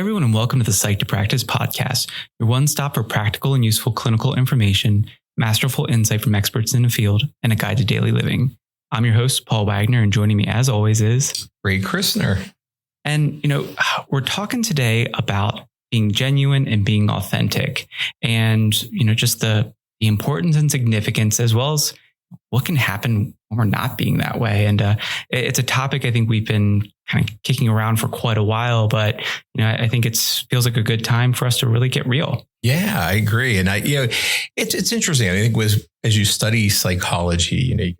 everyone, and welcome to the Psyched to Practice podcast, your one stop for practical and useful clinical information, masterful insight from experts in the field, and a guide to daily living. I'm your host, Paul Wagner, and joining me as always is Christner. And, we're talking today about being genuine and being authentic and, just the importance and significance, as well as what can happen when we're not being that way. And it's a topic I think we've been kind of kicking around for quite a while, but I think it feels like a good time for us to really get real. Yeah, I agree. And it's interesting. I think as you study psychology,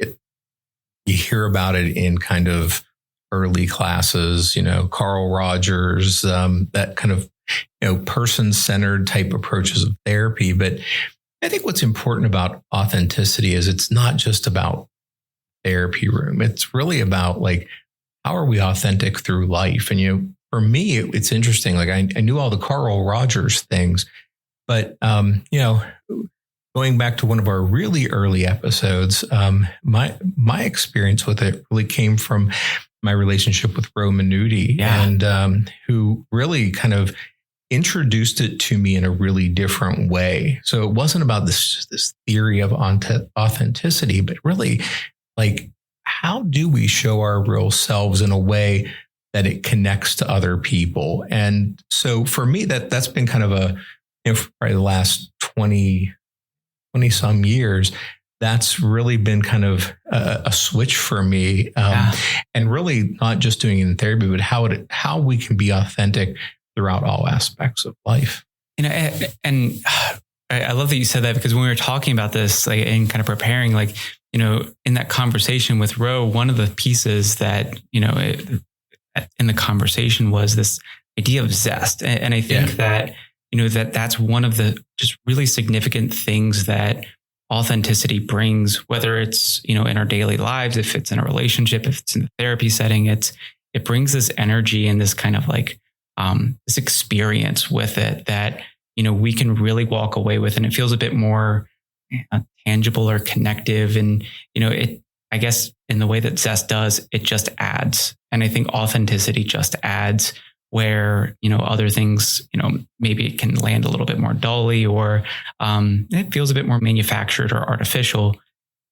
you hear about it in kind of early classes, Carl Rogers, that kind of, person-centered type approaches of therapy. But I think what's important about authenticity is it's not just about therapy room. It's really about how are we authentic through life? And, for me, it's interesting. I knew all the Carl Rogers things, but, going back to one of our really early episodes, my experience with it really came from my relationship with Ro Minuti, and who really kind of introduced it to me in a really different way. So it wasn't about this theory of authenticity, but really how do we show our real selves in a way that it connects to other people? And so for me, that's been kind of probably the last 20 some years, that's really been kind of a switch for me. And really not just doing it in therapy, but how we can be authentic throughout all aspects of life. And I love that you said that, because when we were talking about this, and kind of preparing, in that conversation with Ro, one of the pieces that, in the conversation was this idea of zest. And I think that, that's one of the just really significant things that authenticity brings, whether it's, in our daily lives, if it's in a relationship, if it's in a therapy setting, it brings this energy and this kind of this experience with it that, we can really walk away with, and it feels a bit more tangible or connective. And, I guess in the way that zest does, it just adds. And I think authenticity just adds, where, other things, maybe it can land a little bit more dully, or it feels a bit more manufactured or artificial.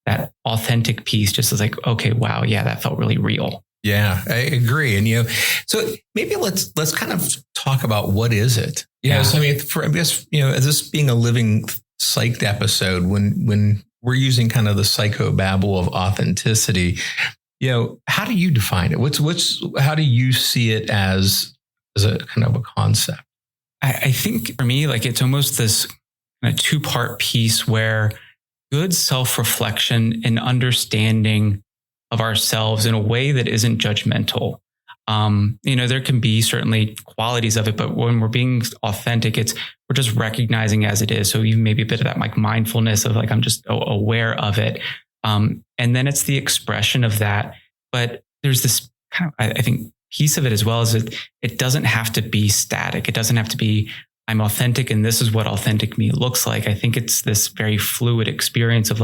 That authentic piece just is okay, wow, yeah, that felt really real. Yeah, I agree. And, so maybe let's kind of talk about what is it? So I guess, this being a living psyched episode, when we're using kind of the psychobabble of authenticity, how do you define it? How do you see it as a kind of a concept? I think for me, it's almost this kind of two-part piece where good self-reflection and understanding of ourselves in a way that isn't judgmental. There can be certainly qualities of it, but when we're being authentic, we're just recognizing as it is. So even maybe a bit of that mindfulness of I'm just aware of it. And then it's the expression of that. But there's this kind of, I think, piece of it as well, as it doesn't have to be static. It doesn't have to be, I'm authentic and this is what authentic me looks like. I think it's this very fluid experience of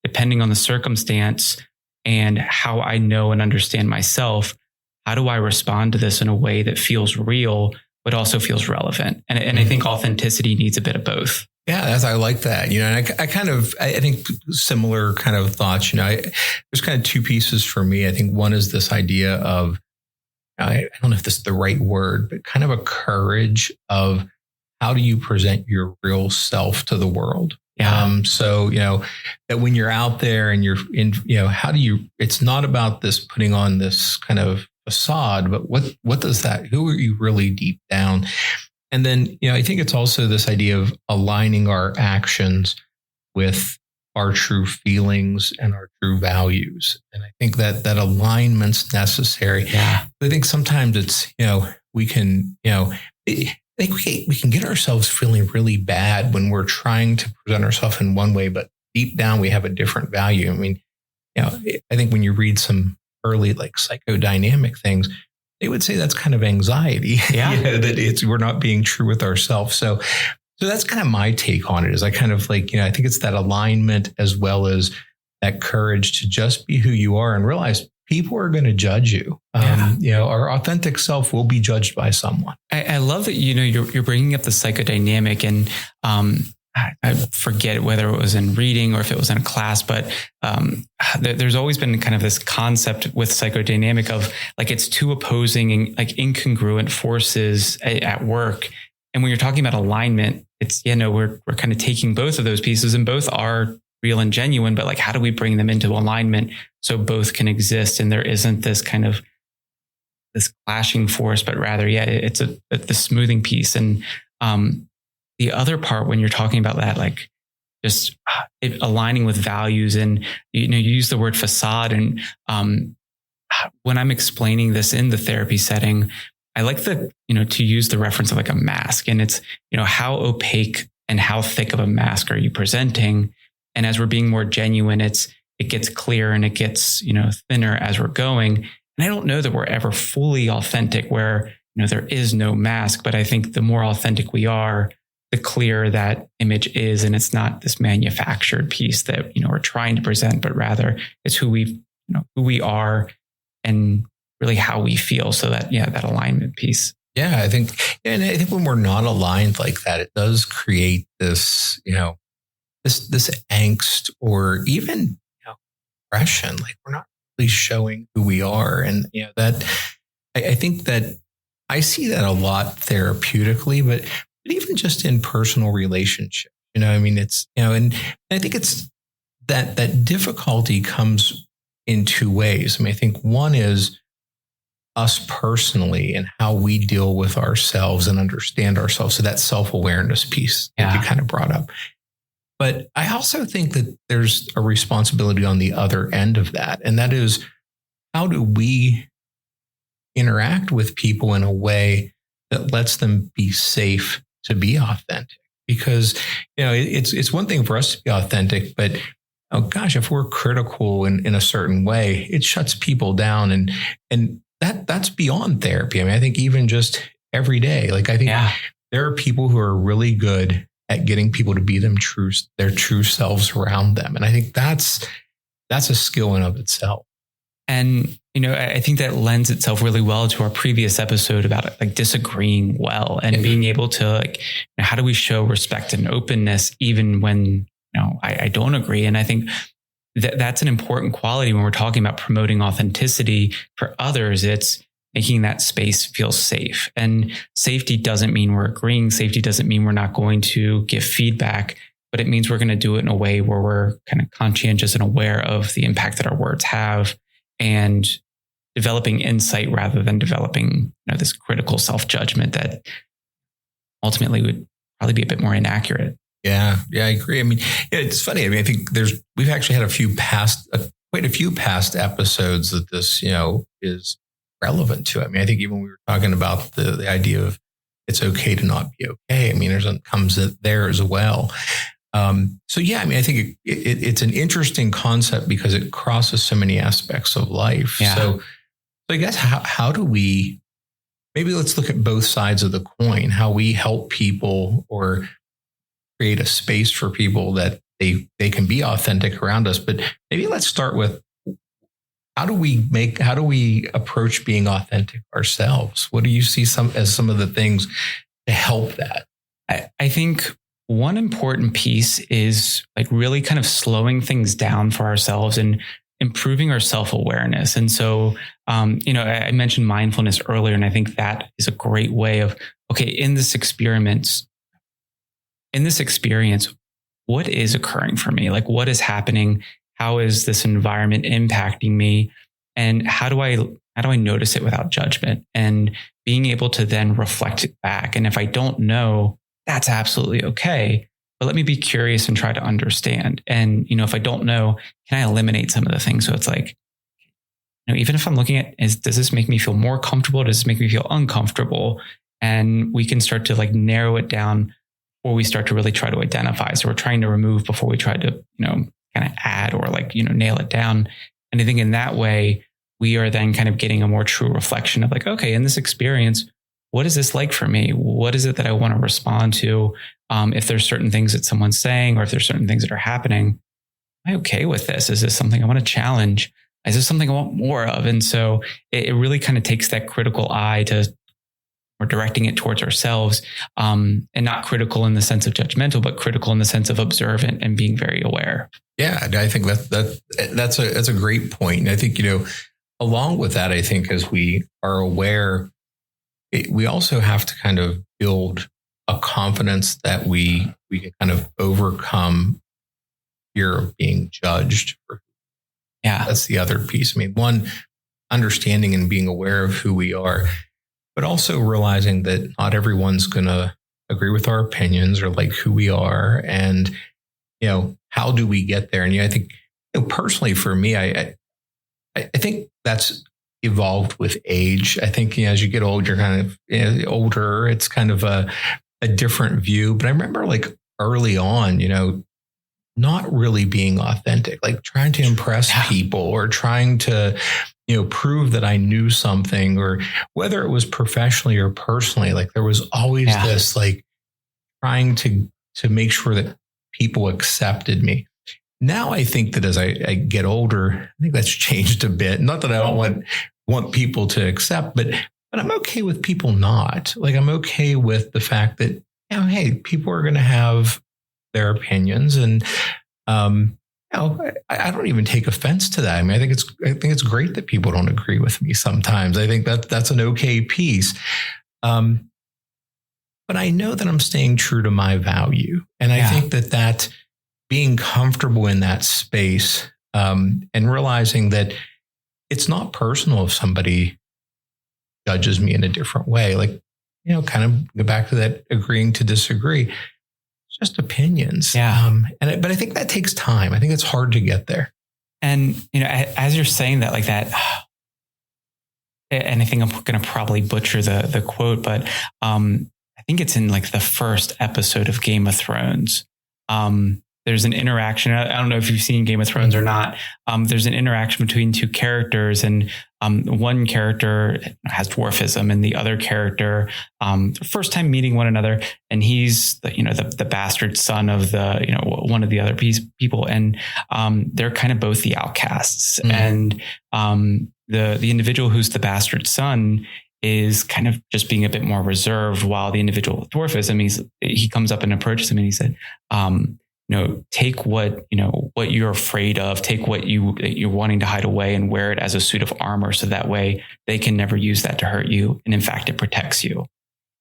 depending on the circumstance and how I know and understand myself, how do I respond to this in a way that feels real, but also feels relevant? And I think authenticity needs a bit of both. Yeah, I like that. And I think similar kind of thoughts, there's kind of two pieces for me. I think one is this idea of, I don't know if this is the right word, but kind of a courage of how do you present your real self to the world? Yeah. So, that when you're out there and you're in, it's not about this putting on this kind of facade, but what does that, who are you really deep down? And then, I think it's also this idea of aligning our actions with our true feelings and our true values. And I think that alignment's necessary. Yeah. I think sometimes it's, we can, I think we can get ourselves feeling really bad when we're trying to present ourselves in one way, but deep down we have a different value. I mean, I think when you read some early psychodynamic things, they would say that's kind of anxiety. Yeah. That we're not being true with ourselves. So that's kind of my take on it. Is I kind of I think it's that alignment as well as that courage to just be who you are and realize people are going to judge you. Our authentic self will be judged by someone. I love that, you're bringing up the psychodynamic, and I forget whether it was in reading or if it was in a class, but there's always been kind of this concept with psychodynamic of like, it's two opposing and like incongruent forces at work. And when you're talking about alignment, it's, we're kind of taking both of those pieces, and both are real and genuine, but like, how do we bring them into alignment so both can exist? And there isn't this kind of this clashing force, but rather, it's the smoothing piece. And the other part, when you're talking about that, like just it aligning with values, and, you use the word facade. And when I'm explaining this in the therapy setting, I like to use the reference of like a mask, and it's, how opaque and how thick of a mask are you presenting? And as we're being more genuine, it gets clearer and it gets, thinner as we're going. And I don't know that we're ever fully authentic where, there is no mask, but I think the more authentic we are, the clearer that image is. And it's not this manufactured piece that, we're trying to present, but rather it's who we are and really how we feel. So that, that alignment piece. Yeah, I think when we're not aligned like that, it does create this, this angst or even depression. Like we're not really showing who we are. And, that I think that I see that a lot therapeutically, but even just in personal relationships, it's, and I think it's that difficulty comes in two ways. I think one is us personally and how we deal with ourselves and understand ourselves. So that self-awareness piece that you kind of brought up. But I also think that there's a responsibility on the other end of that. And that is, how do we interact with people in a way that lets them be safe to be authentic? Because, it's one thing for us to be authentic, but oh gosh, if we're critical in a certain way, it shuts people down. And that's beyond therapy. I think even just every day, like I think there are people who are really good at getting people to be their true selves around them. And I think that's a skill in of itself. And, I think that lends itself really well to our previous episode about like disagreeing well and being able to like, how do we show respect and openness even when, I don't agree. And I think that's an important quality when we're talking about promoting authenticity for others. It's making that space feel safe. And safety doesn't mean we're agreeing. Safety doesn't mean we're not going to give feedback, but it means we're going to do it in a way where we're kind of conscientious and aware of the impact that our words have and developing insight rather than developing this critical self-judgment that ultimately would probably be a bit more inaccurate. Yeah, I agree. It's funny. I think we've actually had quite a few past episodes that this, is relevant to. I think even when we were talking about the idea of it's okay to not be okay. There's comes there as well. So yeah, I think it's an interesting concept because it crosses so many aspects of life. Yeah. So I guess how do we, maybe let's look at both sides of the coin, how we help people or create a space for people that they can be authentic around us. But maybe let's start with, how do we approach being authentic ourselves? What do you see as some of the things to help that? I think one important piece is like really kind of slowing things down for ourselves and improving our self-awareness. And so, I mentioned mindfulness earlier, and I think that is a great way of, okay, in this experience, what is occurring for me? Like, what is happening? How is this environment impacting me? And how do I notice it without judgment and being able to then reflect it back? And if I don't know, that's absolutely okay. But let me be curious and try to understand. And, if I don't know, can I eliminate some of the things? So it's like, even if I'm looking at, does this make me feel more comfortable? Does this make me feel uncomfortable? And we can start to like narrow it down before we start to really try to identify. So we're trying to remove before we try to, kind of add or like, nail it down. And I think in that way, we are then kind of getting a more true reflection of like, okay, in this experience, what is this like for me? What is it that I want to respond to? If there's certain things that someone's saying, or if there's certain things that are happening, am I okay with this? Is this something I want to challenge? Is this something I want more of? And so it really kind of takes that critical eye to, we're directing it towards ourselves, and not critical in the sense of judgmental, but critical in the sense of observant and being very aware. Yeah, I think that's a great point. And I think, along with that, I think as we are aware, we also have to kind of build a confidence that we can kind of overcome fear of being judged. Yeah, that's the other piece. I mean, one, understanding and being aware of who we are, but also realizing that not everyone's going to agree with our opinions or like who we are. And, how do we get there? And I think, personally for me, I think that's evolved with age. I think, as you get older, you're kind of older, it's kind of a different view. But I remember like early on, not really being authentic, like trying to impress people or trying to, prove that I knew something, or whether it was professionally or personally, like there was always this like trying to make sure that people accepted me. Now I think that as I get older, I think that's changed a bit. Not that I don't want people to accept, but I'm okay with people not. Like I'm okay with the fact that, hey, people are going to have their opinions, and I don't even take offense to that. I mean, I think it's great that people don't agree with me sometimes. I think that's an okay piece. But I know that I'm staying true to my value. And I think that being comfortable in that space, and realizing that it's not personal if somebody judges me in a different way, like, kind of go back to that agreeing to disagree. Just opinions. Yeah. But I think that takes time. I think it's hard to get there. And, as you're saying that like that, and I think I'm going to probably butcher the quote, but I think it's in like the first episode of Game of Thrones. There's an interaction. I don't know if you've seen Game of Thrones or not. There's an interaction between two characters, and one character has dwarfism, and the other character, first time meeting one another, and he's the bastard son of one of the other people, and they're kind of both the outcasts, and the individual who's the bastard son is kind of just being a bit more reserved, while the individual with dwarfism, he comes up and approaches him, and he said, take what you're afraid of, take what you're wanting to hide away and wear it as a suit of armor. So that way they can never use that to hurt you. And in fact, it protects you.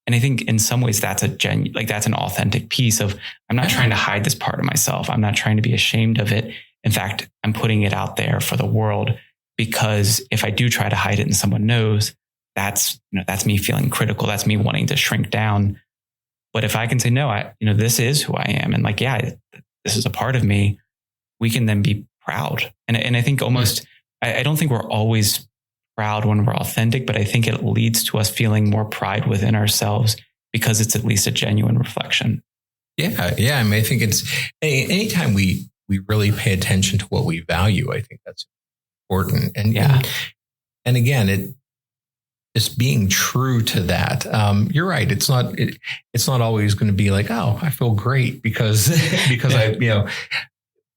And I think in some ways that's that's an authentic piece of, I'm not trying to hide this part of myself. I'm not trying to be ashamed of it. In fact, I'm putting it out there for the world, because if I do try to hide it and someone knows, that's me feeling critical. That's me wanting to shrink down. But if I can say, no, this is who I am. And like, this is a part of me. We can then be proud. And I think almost, I don't think we're always proud when we're authentic, but I think it leads to us feeling more pride within ourselves, because it's at least a genuine reflection. Yeah. Yeah. I mean, I think it's anytime we really pay attention to what we value, I think that's important. And again, it's being true to that. You're right. It's not always going to be like, oh, I feel great because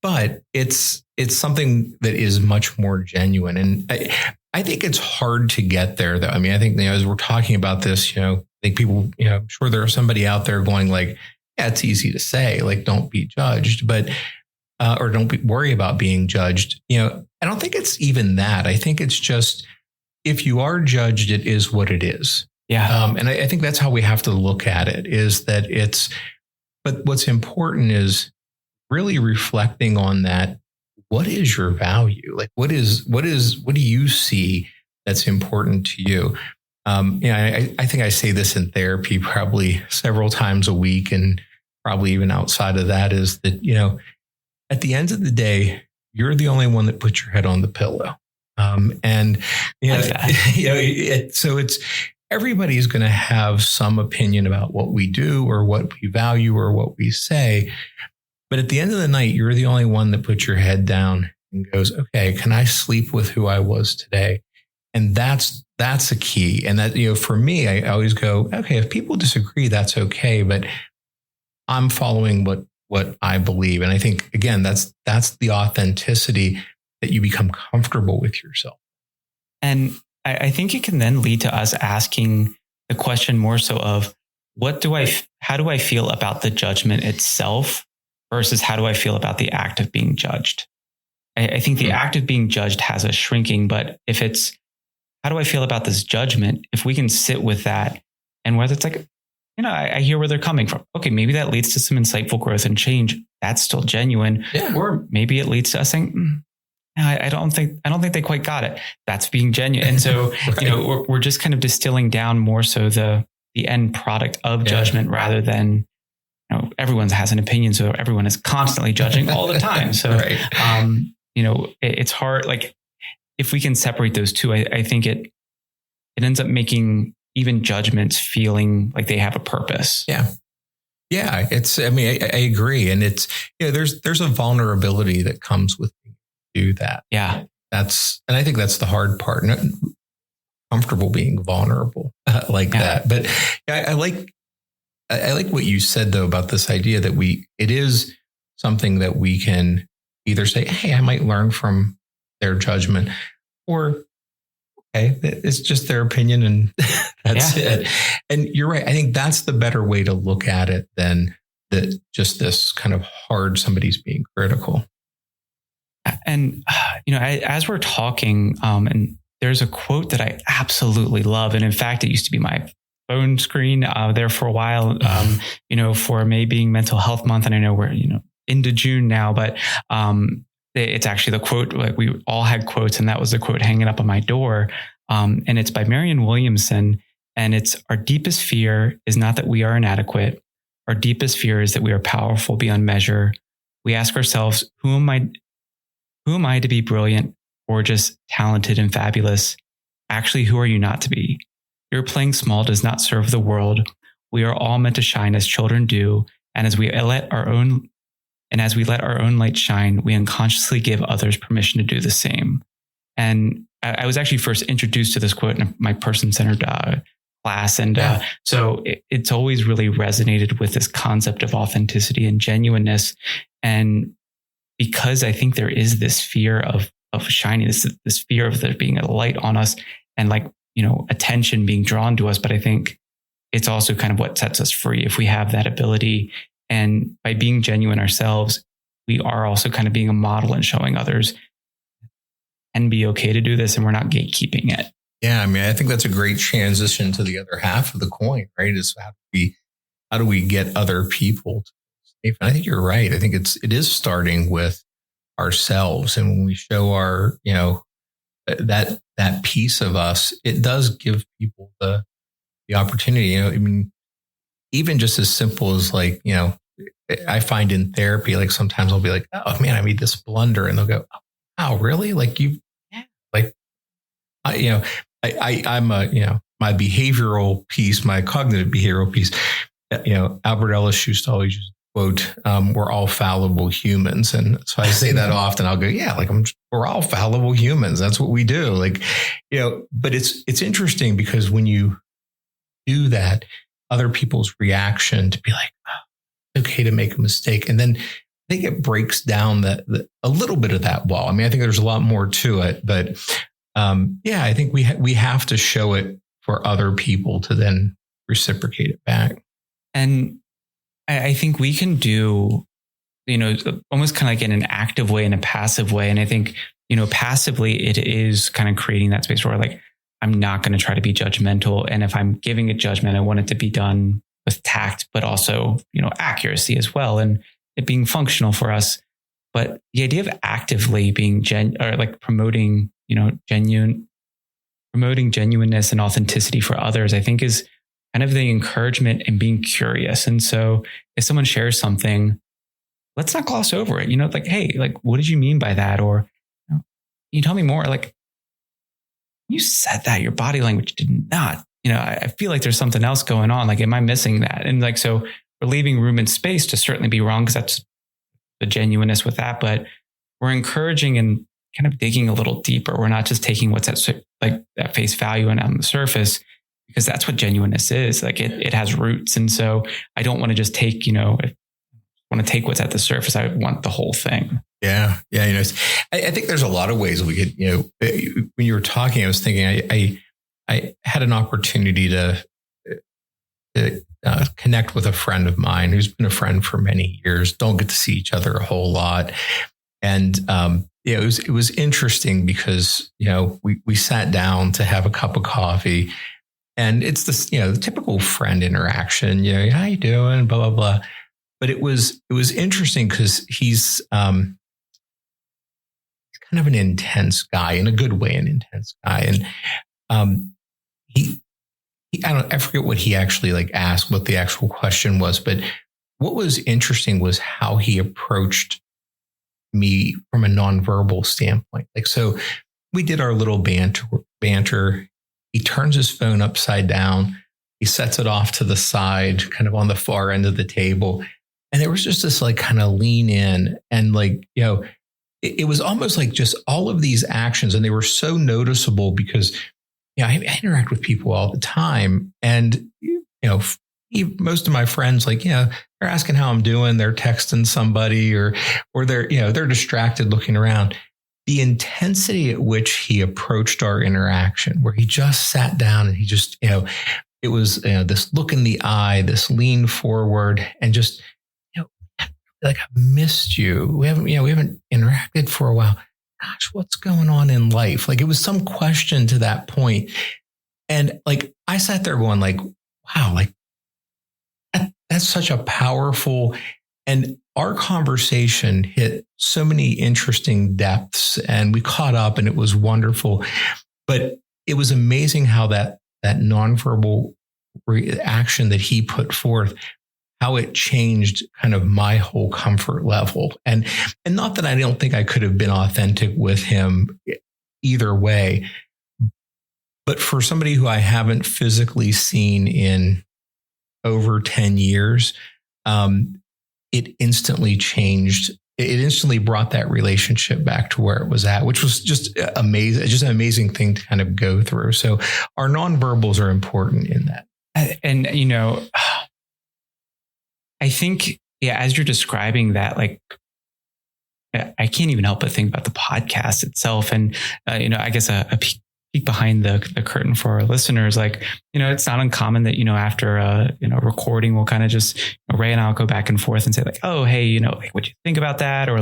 but it's something that is much more genuine. And I think it's hard to get there though. I mean, I think, as we're talking about this, I think people, I'm sure there's somebody out there going like, yeah, it's easy to say, like, don't be judged, but, or don't worry about being judged. I don't think it's even that. I think it's just, if you are judged, it is what it is. Yeah. And I think that's how we have to look at it, is that but what's important is really reflecting on that. What is your value? Like, what do you see that's important to you? I think I say this in therapy probably several times a week, and probably even outside of that, is that, at the end of the day, you're the only one that puts your head on the pillow. So it's, everybody's going to have some opinion about what we do or what we value or what we say. But at the end of the night, you're the only one that puts your head down and goes, okay, can I sleep with who I was today? And that's a key. And that, for me, I always go, okay, if people disagree, that's okay. But I'm following what I believe. And I think, again, that's the authenticity. that you become comfortable with yourself. And I think it can then lead to us asking the question more so of how do I feel about the judgment itself versus how do I feel about the act of being judged? I think the act of being judged has us shrinking, but if it's, how do I feel about this judgment? If we can sit with that, and whether it's like, I hear where they're coming from. Okay, maybe that leads to some insightful growth and change. That's still genuine. Yeah. Or maybe it leads to us saying, I don't think they quite got it. That's being genuine. And so, right. We're just kind of distilling down more so the end product of judgment rather than, everyone has an opinion. So everyone is constantly judging all the time. So, right. It's hard. Like if we can separate those two, I think it ends up making even judgments feeling like they have a purpose. Yeah. Yeah. I agree. And it's, there's a vulnerability that comes with do that. Yeah. And I think that's the hard part. Not comfortable being vulnerable like that. But I like what you said though, about this idea that it is something that we can either say, hey, I might learn from their judgment, or, okay, it's just their opinion and that's it. And you're right. I think that's the better way to look at it than just this kind of hard, somebody's being critical. And, as we're talking, and there's a quote that I absolutely love. And in fact, it used to be my phone screen there for a while, for May being Mental Health Month. And I know we're, into June now, but it's actually the quote, like we all had quotes, and that was the quote hanging up on my door. And it's by Marianne Williamson. And it's, our deepest fear is not that we are inadequate. Our deepest fear is that we are powerful beyond measure. We ask ourselves, who am I to be brilliant, gorgeous, talented, and fabulous? Actually, who are you not to be? Your playing small does not serve the world. We are all meant to shine as children do. And as we let our own light shine, we unconsciously give others permission to do the same. And I was actually first introduced to this quote in my person-centered class. And so it's always really resonated with this concept of authenticity and genuineness. And because I think there is this fear of shining, this fear of there being a light on us and attention being drawn to us. But I think it's also kind of what sets us free if we have that ability. And by being genuine ourselves, we are also kind of being a model and showing others and be okay to do this. And we're not gatekeeping it. Yeah. I think that's a great transition to the other half of the coin, right? Is how do we get other people to be safe? And I think you're right. I think it is starting with ourselves. And when we show our, that piece of us, it does give people the opportunity, even just as simple as I find in therapy, like sometimes I'll be like, oh man, I made this blunder. And they'll go, oh, really? I'm my behavioral piece, my cognitive behavioral piece, Albert Ellis used to always use the quote, we're all fallible humans. And so I say that often. I'll go, we're all fallible humans. That's what we do. But it's interesting because when you do that, other people's reaction to be like, oh, it's okay to make a mistake. And then I think it breaks down a little bit of that wall. I think there's a lot more to it, but I think we have to show it for other people to then reciprocate it back. And I think we can do, almost kind of like in an active way and a passive way. And I think, passively, it is kind of creating that space where I'm not going to try to be judgmental. And if I'm giving a judgment, I want it to be done with tact, but also, accuracy as well. And it being functional for us. But the idea of actively being promoting, promoting genuineness and authenticity for others, I think is kind of the encouragement and being curious. And so if someone shares something, let's not gloss over it. Hey, what did you mean by that? Or can you tell me more? You said that your body language did not, I feel like there's something else going on. Am I missing that? And so we're leaving room and space to certainly be wrong because that's the genuineness with that. But we're encouraging and kind of digging a little deeper. We're not just taking what's at face value and on the surface, because that's what genuineness is. It has roots. And so I don't want to just take, want to take what's at the surface. I want the whole thing. Yeah. Yeah. I think there's a lot of ways we could, when you were talking, I was thinking, I had an opportunity to connect with a friend of mine who's been a friend for many years. Don't get to see each other a whole lot. And, it was interesting because, we sat down to have a cup of coffee, and it's this, the typical friend interaction, how you doing? Blah, blah, blah. But it was interesting because he's kind of an intense guy, in a good way, an intense guy. And I forget what he actually asked, what the actual question was, but what was interesting was how he approached me from a nonverbal standpoint. So we did our little banter. He turns his phone upside down. He sets it off to the side, kind of on the far end of the table. And there was just this kind of lean in, and it was almost like just all of these actions. And they were so noticeable because, I interact with people all the time. And, most of my friends, they're asking how I'm doing. They're texting somebody or they're distracted looking around. The intensity at which he approached our interaction, where he just sat down and he just, it was this look in the eye, this lean forward, and just, I missed you. We haven't interacted for a while. Gosh, what's going on in life? It was some question to that point. And I sat there going wow, that's such a powerful, and our conversation hit so many interesting depths, and we caught up, and it was wonderful. But it was amazing how that nonverbal reaction that he put forth, how it changed kind of my whole comfort level. And not that I don't think I could have been authentic with him either way, but for somebody who I haven't physically seen in over 10 years, it instantly changed. It instantly brought that relationship back to where it was at, which was just amazing, just an amazing thing to kind of go through. So our nonverbals are important in that. And, I think, as you're describing that, I can't even help but think about the podcast itself. And, I guess a peek behind the curtain for our listeners, it's not uncommon that, after a recording, we'll kind of just, Ray and I'll go back and forth and say oh, hey, what do you think about that? Or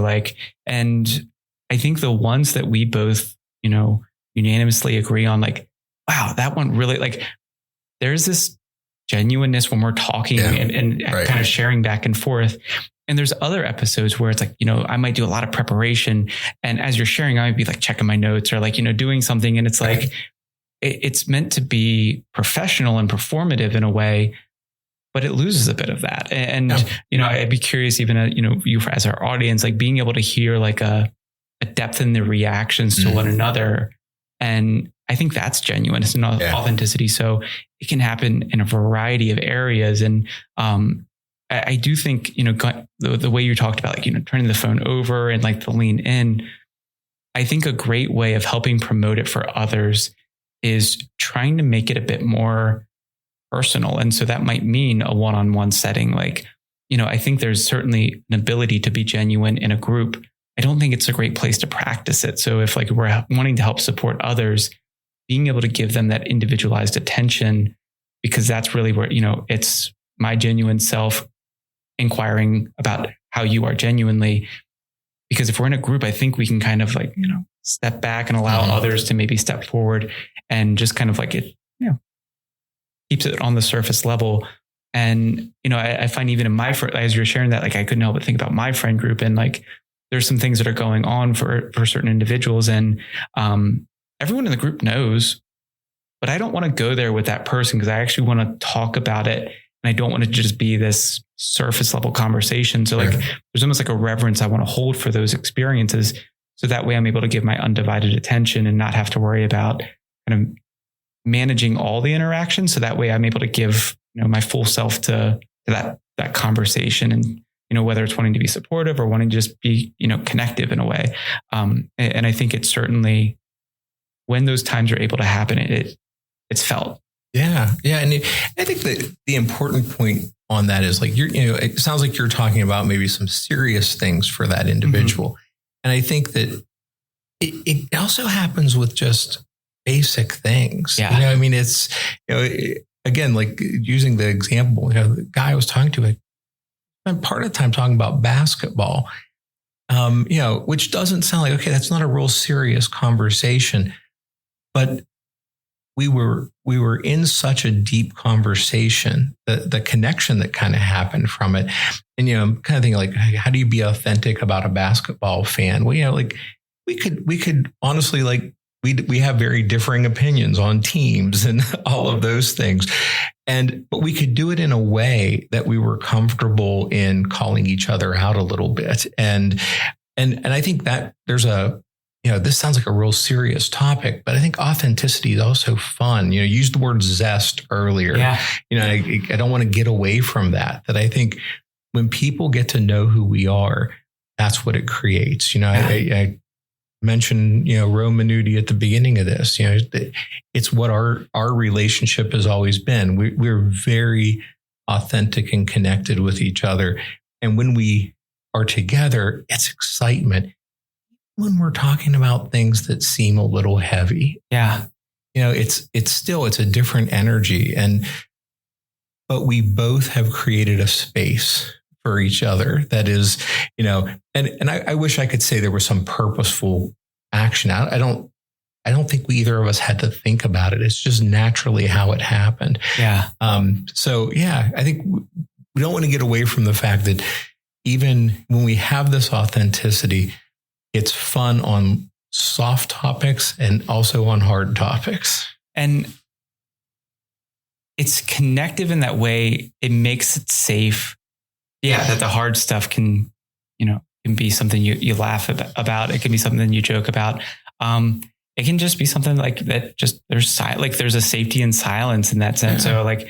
and I think the ones that we both, unanimously agree on, wow, that one really, there's this genuineness when we're talking and right, kind of sharing back and forth. And there's other episodes where it's I might do a lot of preparation, and as you're sharing, I might be checking my notes or doing something. And it's it's meant to be professional and performative in a way, but it loses a bit of that. And, I'd be curious, even, you as our audience, being able to hear a depth in the reactions to one another. And I think that's genuine. It's not authenticity. So it can happen in a variety of areas. And, I do think, the way you talked about, turning the phone over and the lean in, I think a great way of helping promote it for others is trying to make it a bit more personal. And so that might mean a one-on-one setting. I think there's certainly an ability to be genuine in a group. I don't think it's a great place to practice it. So if we're wanting to help support others, being able to give them that individualized attention, because that's really where, it's my genuine self inquiring about how you are genuinely. Because if we're in a group, I think we can kind of step back and allow others to maybe step forward, and just kind of it, keeps it on the surface level. And, I find even in my, as you're sharing that, I couldn't help but think about my friend group, and there's some things that are going on for certain individuals, and everyone in the group knows, but I don't want to go there with that person, because I actually want to talk about it. And I don't want it to just be this surface level conversation. So there's almost a reverence I want to hold for those experiences. So that way I'm able to give my undivided attention and not have to worry about kind of managing all the interactions. So that way I'm able to give, my full self to that conversation, and, whether it's wanting to be supportive or wanting to just be, connective in a way. And I think it's certainly, when those times are able to happen, it's felt. Yeah. Yeah. And I think that the important point on that is like, it sounds like you're talking about maybe some serious things for that individual. Mm-hmm. And I think that it also happens with just basic things. Yeah. I mean, it's, again, like using the example, the guy I was talking to, I spent part of the time talking about basketball, which doesn't sound like, okay, that's not a real serious conversation, but we were in such a deep conversation, the connection that kind of happened from it. And, I'm kind of thinking like, how do you be authentic about a basketball fan? Well, like we could honestly, like we have very differing opinions on teams and all of those things. But we could do it in a way that we were comfortable in calling each other out a little bit. And I think that there's this sounds like a real serious topic, but I think authenticity is also fun. You used the word zest earlier. Yeah. I don't want to get away from that I think when people get to know who we are, that's what it creates. I mentioned, Ro Minuti at the beginning of this, it's what our relationship has always been. We're very authentic and connected with each other. And when we are together, it's excitement. When we're talking about things that seem a little heavy. Yeah. It's a different energy. But we both have created a space for each other that is, and I wish I could say there was some purposeful action. I don't think either of us had to think about it. It's just naturally how it happened. Yeah. I think we don't want to get away from the fact that even when we have this authenticity, it's fun on soft topics and also on hard topics. And it's connective in that way. It makes it safe. Yeah. That the hard stuff can be something you laugh about. It can be something you joke about. It can just be something like that. Just there's a safety in silence in that sense. Yeah. So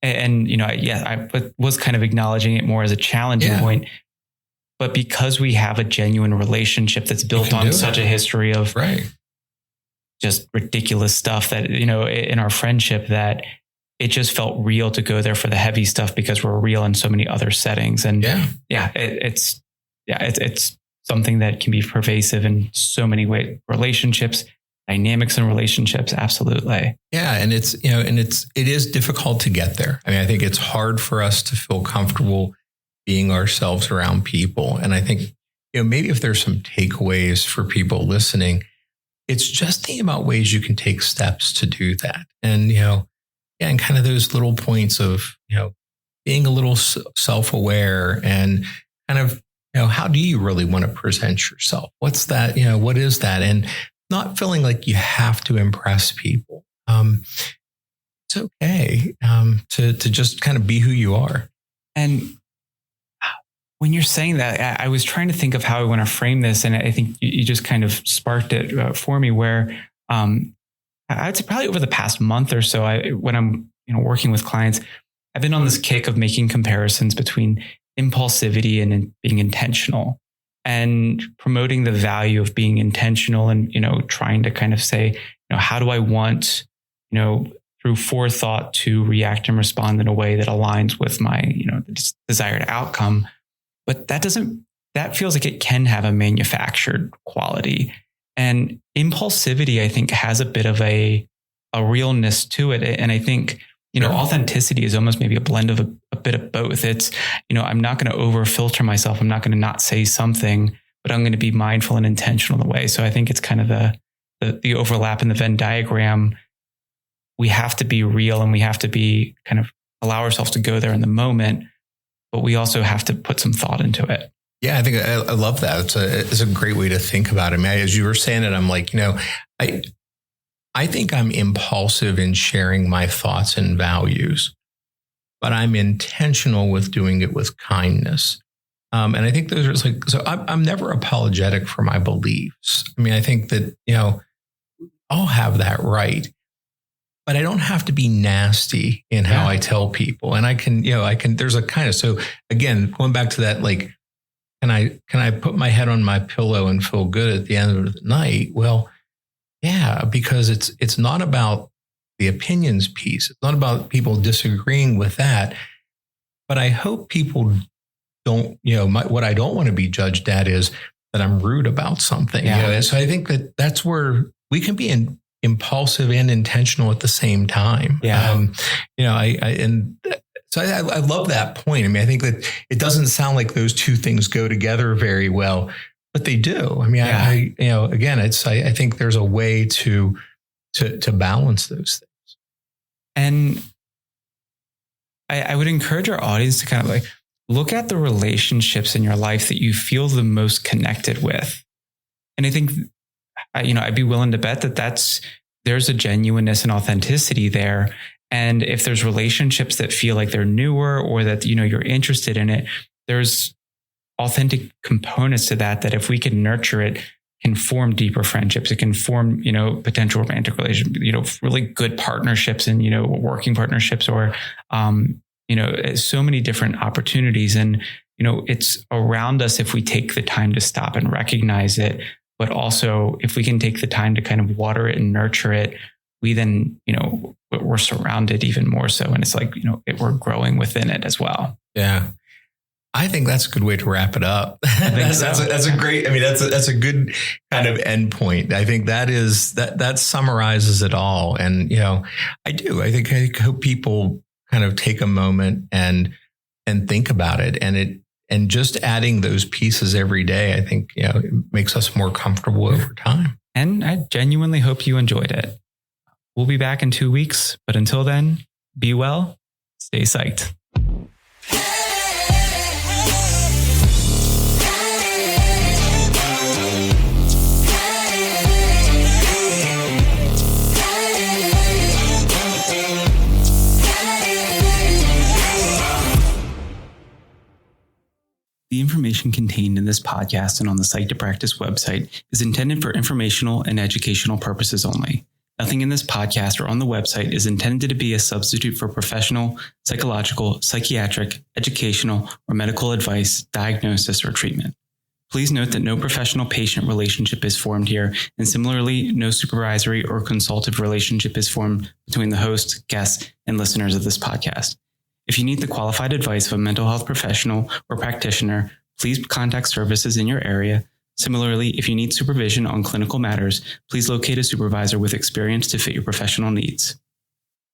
I was kind of acknowledging it more as a challenging point. But because we have a genuine relationship that's built on such a history of just ridiculous stuff that, in our friendship, that it just felt real to go there for the heavy stuff because we're real in so many other settings. And it's something that can be pervasive in so many ways, relationships, dynamics in relationships. Absolutely. Yeah. And it is difficult to get there. I mean, I think it's hard for us to feel comfortable being ourselves around people. And I think, maybe if there's some takeaways for people listening, it's just think about ways you can take steps to do that. And, and kind of those little points of, being a little self-aware and kind of, how do you really want to present yourself? What's that? What is that? And not feeling like you have to impress people. It's okay to just kind of be who you are. And when you're saying that, I was trying to think of how I want to frame this. And I think you just kind of sparked it for me where I'd say probably over the past month or so, when I'm working with clients, I've been on this kick of making comparisons between impulsivity and being intentional and promoting the value of being intentional and, trying to kind of say, how do I want, through forethought to react and respond in a way that aligns with my, desired outcome. But that feels like it can have a manufactured quality. And impulsivity, I think, has a bit of a realness to it. And I think, authenticity is almost maybe a blend of a bit of both. It's, I'm not going to over filter myself. I'm not going to not say something, but I'm going to be mindful and intentional in the way. So I think it's kind of the overlap in the Venn diagram. We have to be real and we have to be kind of allow ourselves to go there in the moment, but we also have to put some thought into it. Yeah, I think I love that. It's a great way to think about it. I mean, as you were saying it, I'm like, I think I'm impulsive in sharing my thoughts and values, but I'm intentional with doing it with kindness. And I think those are so I'm never apologetic for my beliefs. I mean, I think that, I'll have that right, but I don't have to be nasty in how I tell people. And I can, there's a kind of, so again, going back to that, like, can I put my head on my pillow and feel good at the end of the night? Well, yeah, because it's not about the opinions piece. It's not about people disagreeing with that, but I hope people don't, what I don't want to be judged at is that I'm rude about something. Yeah. So I think that's where we can be impulsive and intentional at the same time. Yeah. So I love that point. I mean, I think that it doesn't sound like those two things go together very well, but they do. I mean, I think there's a way to balance those things. And I would encourage our audience to kind of like look at the relationships in your life that you feel the most connected with. And I think, I'd be willing to bet that there's a genuineness and authenticity there. And if there's relationships that feel like they're newer or that, you're interested in it, there's authentic components to that if we can nurture it, can form deeper friendships. It can form, potential romantic relationships, really good partnerships and, working partnerships or, so many different opportunities. And, it's around us if we take the time to stop and recognize it. But also if we can take the time to kind of water it and nurture it, we then, we're surrounded even more so. And it's like, we're growing within it as well. Yeah. I think that's a good way to wrap it up. That's a great, that's a good kind of end point. I think that summarizes it all. And, I hope people kind of take a moment and think about it and just adding those pieces every day. I think, it makes us more comfortable over time. And I genuinely hope you enjoyed it. We'll be back in 2 weeks, but until then, be well, stay psyched. The information contained in this podcast and on the Psyched to Practice website is intended for informational and educational purposes only. Nothing in this podcast or on the website is intended to be a substitute for professional, psychological, psychiatric, educational, or medical advice, diagnosis, or treatment. Please note that no professional-patient relationship is formed here, and similarly, no supervisory or consultative relationship is formed between the host, guests, and listeners of this podcast. If you need the qualified advice of a mental health professional or practitioner, please contact services in your area. Similarly, if you need supervision on clinical matters, please locate a supervisor with experience to fit your professional needs.